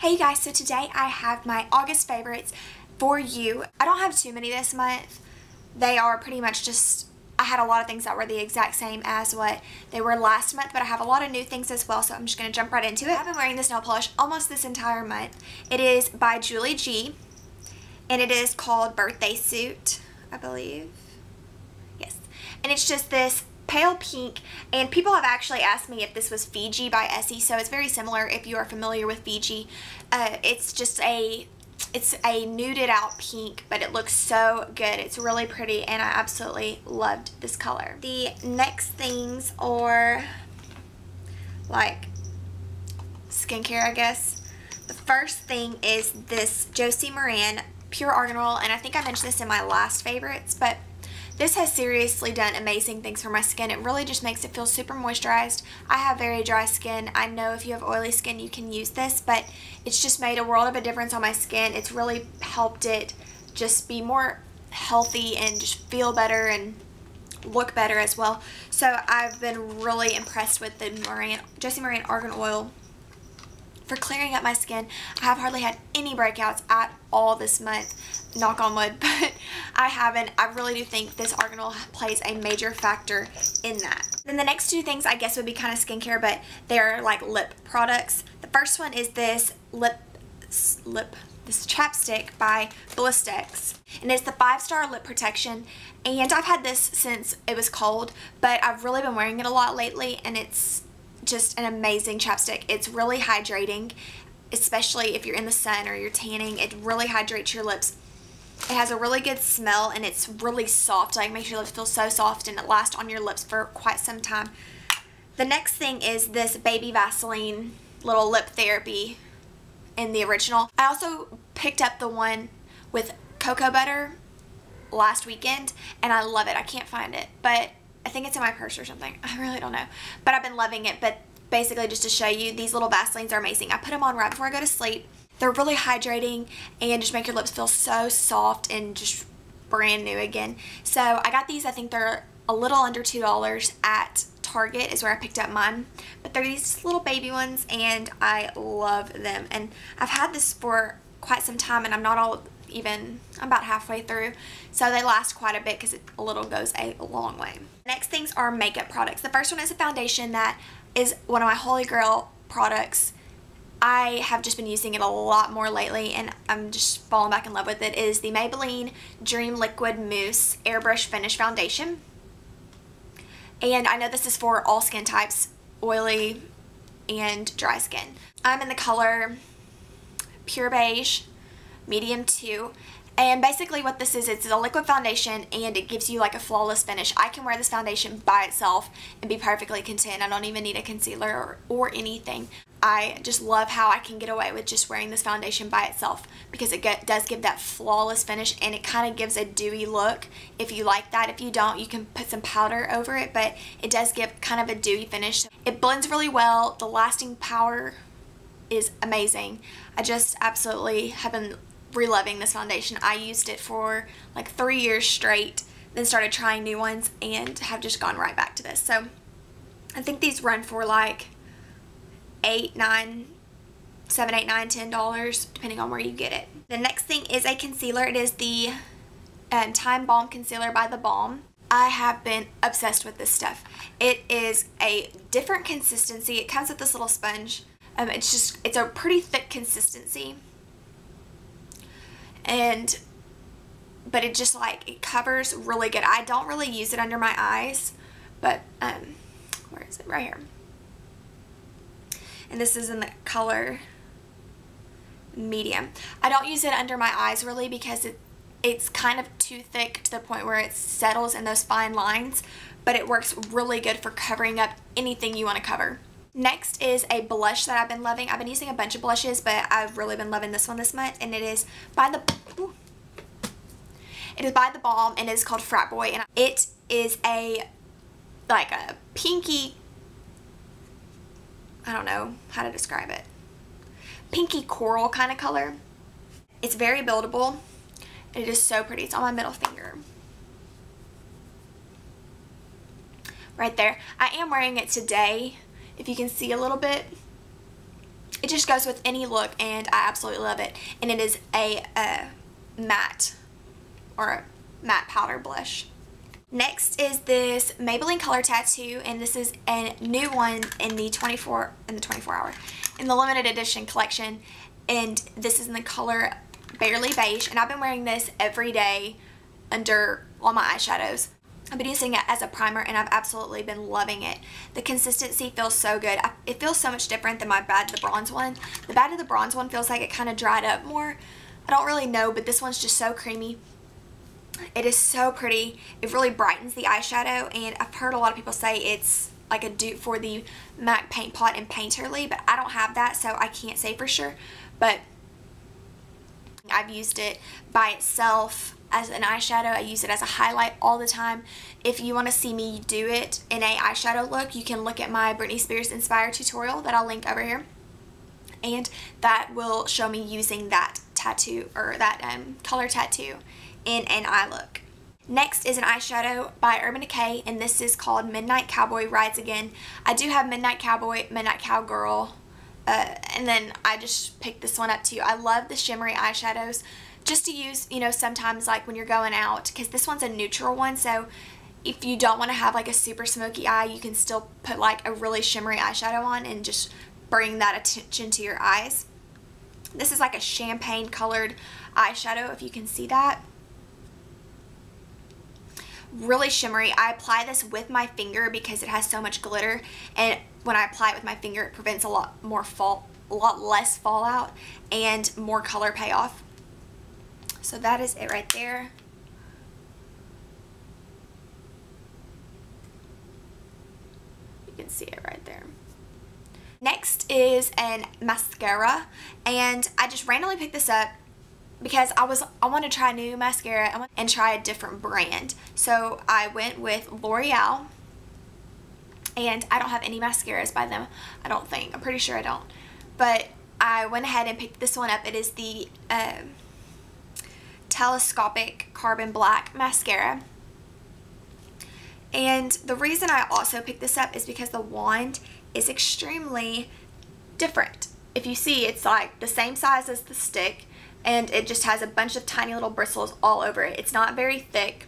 Hey you guys, so today I have my August favorites for you. I don't have too many this month. They are pretty much just, I had a lot of things that were the exact same as what they were last month, but I have a lot of new things as well, so I'm just going to jump right into it. I've been wearing this nail polish almost this entire month. It is by Julie G, and it is called Birthday Suit, I believe. Yes. And it's just this pale pink, and people have actually asked me if this was Fiji by Essie, so it's very similar if you are familiar with Fiji. It's just it's a nuded out pink, but it looks so good. It's really pretty, and I absolutely loved this color. The next things are like skincare, I guess. The first thing is this Josie Maran Pure Argan Oil, and I think I mentioned this in my last favorites, but this has seriously done amazing things for my skin. It really just makes it feel super moisturized. I have very dry skin. I know if you have oily skin you can use this, but it's just made a world of a difference on my skin. It's really helped it just be more healthy and just feel better and look better as well. So I've been really impressed with the Josie Maran Argan Oil for clearing up my skin. I have hardly had any breakouts at all this month, knock on wood, but I haven't. I really do think this Argan Oil plays a major factor in that. Then the next two things I guess would be kind of skincare, but they're like lip products. The first one is this this chapstick by Blistex, and it's the 5-star lip protection, and I've had this since it was cold, but I've really been wearing it a lot lately, and it's just an amazing chapstick. It's really hydrating, especially if you're in the sun or you're tanning. It really hydrates your lips. It has a really good smell, and it's really soft. Like, makes your lips feel so soft, and it lasts on your lips for quite some time. The next thing is this baby Vaseline little lip therapy in the original. I also picked up the one with cocoa butter last weekend, and I love it. I can't find it, but I think it's in my purse or something. I really don't know. But I've been loving it. But basically, just to show you, these little Vaselines are amazing. I put them on right before I go to sleep. They're really hydrating and just make your lips feel so soft and just brand new again. So I got these. I think they're a little under $2 at Target is where I picked up mine. But they're these little baby ones, and I love them. And I've had this for quite some time, and I'm about halfway through, so they last quite a bit because a little goes a long way. Next things are makeup products. The first one is a foundation that is one of my holy grail products. I have just been using it a lot more lately, and I'm just falling back in love with it. It is the Maybelline Dream Liquid Mousse Airbrush Finish Foundation, and I know this is for all skin types, oily and dry skin. I'm in the color Pure Beige, medium 2, and basically what this is, it's a liquid foundation, and it gives you like a flawless finish. I can wear this foundation by itself and be perfectly content. I don't even need a concealer or anything. I just love how I can get away with just wearing this foundation by itself, because it does give that flawless finish, and it kind of gives a dewy look if you like that. If you don't, you can put some powder over it, but it does give kind of a dewy finish. It blends really well. The lasting power is amazing. I just absolutely have been re-loving this foundation. I used it for like 3 years straight, then started trying new ones, and have just gone right back to this. So I think these run for like $7, $8, $9, $10 depending on where you get it. The next thing is a concealer. It is the Time Balm Concealer by TheBalm. I have been obsessed with this stuff. It is a different consistency. It comes with this little sponge. It's a pretty thick consistency, but it just it covers really good. I don't really use it under my eyes, but where is it? Right here. And this is in the color medium. I don't use it under my eyes really, because it's kind of too thick to the point where it settles in those fine lines, but it works really good for covering up anything you want to cover. Next is a blush that I've been loving. I've been using a bunch of blushes, but I've really been loving this one this month, and it is by TheBalm, and it is called Frat Boy, and it is like a pinky, I don't know how to describe it, pinky coral kind of color. It's very buildable. It is so pretty. It's on my middle finger. Right there. I am wearing it today, if you can see a little bit. it just goes with any look, and I absolutely love it. And it is a matte, or a matte powder blush. Next is this Maybelline Color Tattoo, and this is a new one in the 24 hour, in the limited edition collection, and this is in the color Barely Beige, and I've been wearing this every day under all my eyeshadows. I've been using it as a primer, and I've absolutely been loving it. The consistency feels so good. It feels so much different than my Bad to the Bronze one. The Bad to the Bronze one feels like it kind of dried up more. I don't really know, but this one's just so creamy. It is so pretty. It really brightens the eyeshadow, and I've heard a lot of people say it's like a dupe for the MAC Paint Pot and Painterly, but I don't have that, so I can't say for sure. But I've used it by itself as an eyeshadow. I use it as a highlight all the time. If you want to see me do it in a eyeshadow look, you can look at my Britney Spears Inspire tutorial that I'll link over here, and that will show me using that tattoo, or that color tattoo, in an eye look. Next is an eyeshadow by Urban Decay, and this is called Midnight Cowboy Rides Again. I do have Midnight Cowboy, Midnight Cowgirl, and then I just picked this one up too. I love the shimmery eyeshadows just to use, you know, sometimes like when you're going out, because this one's a neutral one, so if you don't want to have like a super smoky eye, you can still put like a really shimmery eyeshadow on and just bring that attention to your eyes. This is like a champagne colored eyeshadow, if you can see that. Really shimmery. I apply this with my finger because it has so much glitter, and when I apply it with my finger, it prevents a lot less fallout and more color payoff. So that is it right there. You can see it right there. Next is an mascara, and I just randomly picked this up because I want to try a new mascara and try a different brand. So I went with L'Oreal, and I don't have any mascaras by them, I don't think. I'm pretty sure I don't. But I went ahead and picked this one up. It is the Telescopic Carbon Black Mascara. And the reason I also picked this up is because the wand is extremely different. If you see, it's like the same size as the stick, and it just has a bunch of tiny little bristles all over it. It's not very thick,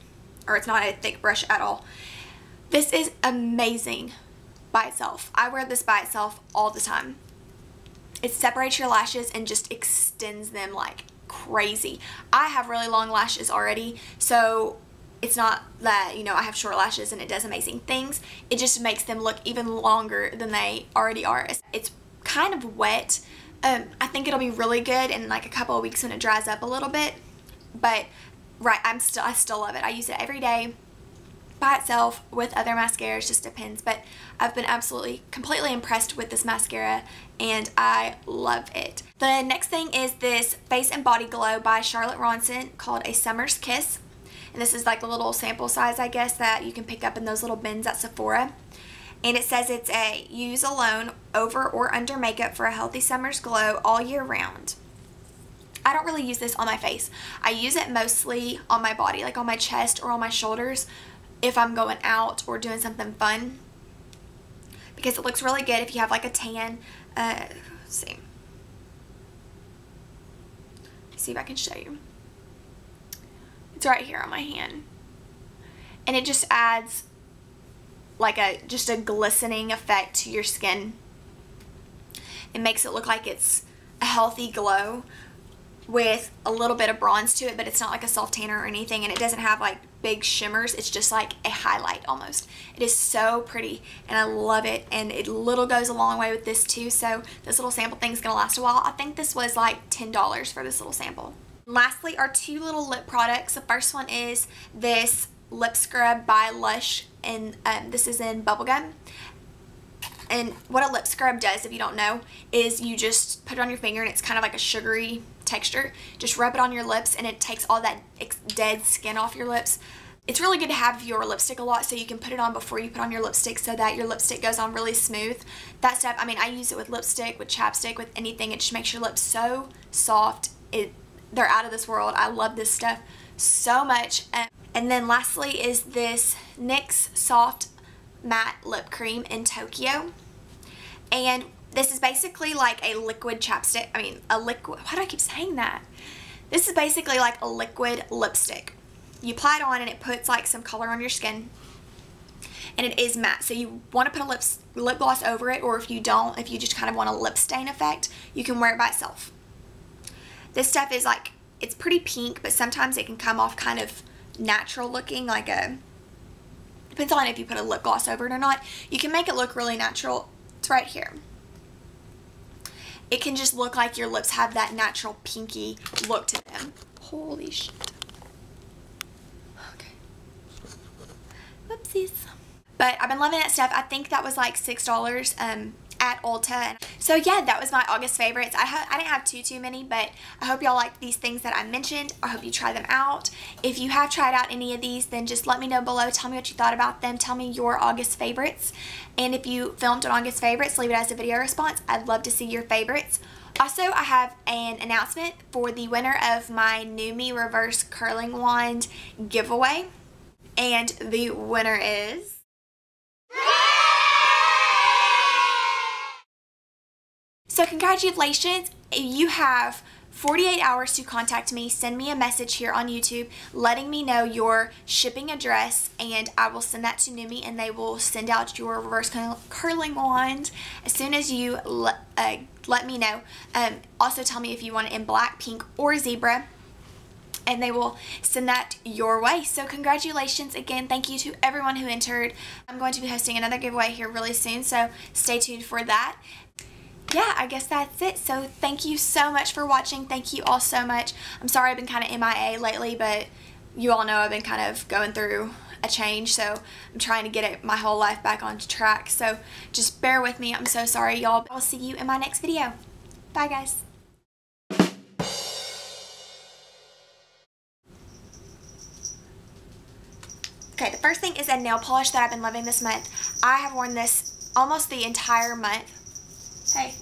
or it's not a thick brush at all. This is amazing by itself. I wear this by itself all the time. It separates your lashes and just extends them like crazy. I have really long lashes already, so it's not that, you know, I have short lashes and it does amazing things. It just makes them look even longer than they already are. It's kind of wet. I think it'll be really good in like a couple of weeks when it dries up a little bit, but I still love it. I use it every day by itself, with other mascaras, just depends, but I've been absolutely completely impressed with this mascara, and I love it. The next thing is this Face and Body Glow by Charlotte Ronson called A Summer's Kiss, and this is like the little sample size, I guess, that you can pick up in those little bins at Sephora. And it says it's a use alone, over or under makeup for a healthy summer's glow all year round. I don't really use this on my face. I use it mostly on my body, like on my chest or on my shoulders if I'm going out or doing something fun, because it looks really good if you have like a tan. Let's see if I can show you. It's right here on my hand, and it just adds like just a glistening effect to your skin. It makes it look like it's a healthy glow with a little bit of bronze to it, but it's not like a soft tanner or anything, and it doesn't have like big shimmers. It's just like a highlight almost. It is so pretty, and I love it, and it little goes a long way with this too, so this little sample thing's gonna last a while. I think this was like $10 for this little sample. Lastly are two little lip products. The first one is this lip scrub by LUSH, and this is in Bubblegum. And what a lip scrub does, if you don't know, is you just put it on your finger, and it's kind of like a sugary texture. Just rub it on your lips, and it takes all that dead skin off your lips. It's really good to have your lipstick a lot, so you can put it on before you put on your lipstick, so that your lipstick goes on really smooth. That stuff, I mean, I use it with lipstick, with chapstick, with anything. It just makes your lips so soft. They're out of this world. I love this stuff so much. And then lastly is this NYX Soft Matte Lip Cream in Tokyo. And This is basically like a liquid chapstick. I mean, a liquid, why do I keep saying that? This is basically like a liquid lipstick. You apply it on and it puts like some color on your skin. And it is matte. So you want to put a lip gloss over it, or if you don't, if you just kind of want a lip stain effect, you can wear it by itself. This stuff is like, it's pretty pink, but sometimes it can come off kind of natural looking, like a, depends on if you put a lip gloss over it or not. You can make it look really natural. It's right here. It can just look like your lips have that natural pinky look to them. Holy shit. Okay. Whoopsies. But I've been loving that stuff. I think that was like $6 at Ulta. So yeah, that was my August favorites. I didn't have too many, but I hope y'all liked these things that I mentioned. I hope you try them out. If you have tried out any of these, then just let me know below. Tell me what you thought about them. Tell me your August favorites. And if you filmed an August favorites, leave it as a video response. I'd love to see your favorites. Also, I have an announcement for the winner of my NuMe Reverse Curling Wand giveaway. And the winner is... So congratulations, you have 48 hours to contact me. Send me a message here on YouTube letting me know your shipping address, and I will send that to NuMe and they will send out your reverse curling wand as soon as you let me know. Also tell me if you want it in black, pink, or zebra, and they will send that your way. So congratulations again. Thank you to everyone who entered. I'm going to be hosting another giveaway here really soon, so stay tuned for that. Yeah, I guess that's it. So thank you so much for watching. Thank you all so much. I'm sorry I've been kind of MIA lately, but you all know I've been kind of going through a change, so I'm trying to get my whole life back on track. So just bear with me. I'm so sorry, y'all. I'll see you in my next video. Bye, guys. Okay, the first thing is a nail polish that I've been loving this month. I have worn this almost the entire month. Hey.